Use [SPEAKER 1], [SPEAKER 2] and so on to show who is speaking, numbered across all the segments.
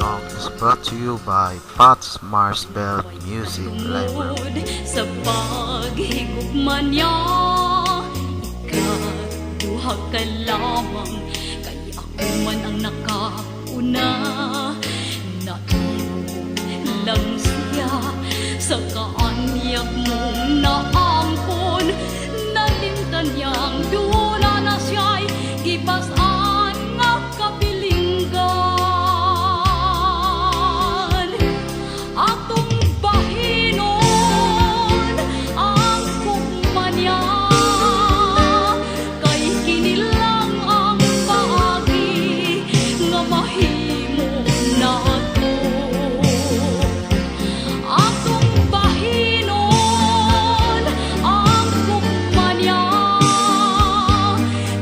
[SPEAKER 1] song is brought to you by Pat's Marsbell Music Library.
[SPEAKER 2] Sa paghigugma niya, ikaduha ka lamang, kaya ako man ang nakauna. Naiwan lang siya sa kaanyag mong naampon. Nalimtan niyang dula na siya'y gipasaan nga kabilinggan. Atong bahinon ang kugma niya, kay kinilang ang paagi nga mahimo nato. Atong bahinon ang kugma niya,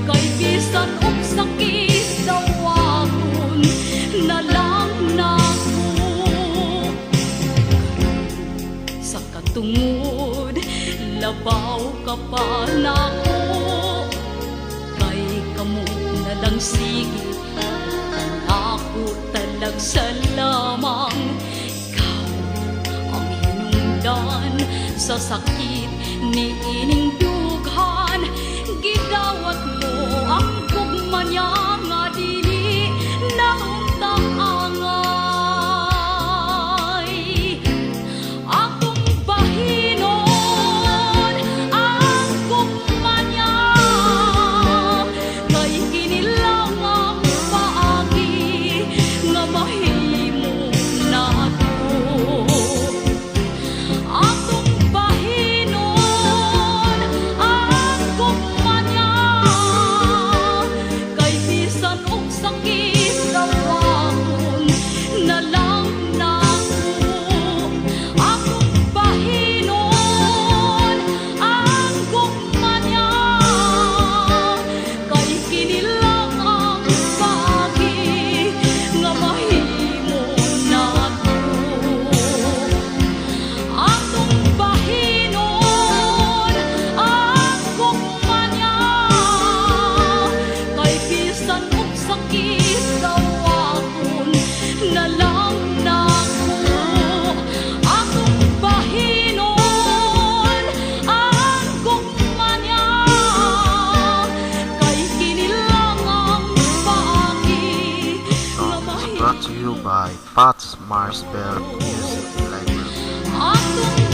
[SPEAKER 2] kay bisan og sakit dawaton na lang nako. Sa katungod, labaw ka pa nako, kay kamo na lang sige. Ako talag sa lamang, ikaw ang hinungdan sa sakit ni ining dughan. Gidawat mo ang kugma niya nga dili nauntaangay. Akong bahinon ang kugma niya, kay kinilang ang paagi nga mahimo nato. Akong bahinon ang kugma niya, kay bisan og sakit dawaton na lang nako. Akong bahinon ang kugma niya, kay kinilang ang paagi nga mahimo nato. Atong bahinon ang kugma niya, kay bisan og sakit dawaton na lang nako. Atong bahinon ang kugma niya, kay kinilang ang paagi nga
[SPEAKER 1] Brought to you by Pat's Marsbell Music Library.
[SPEAKER 2] mahimo.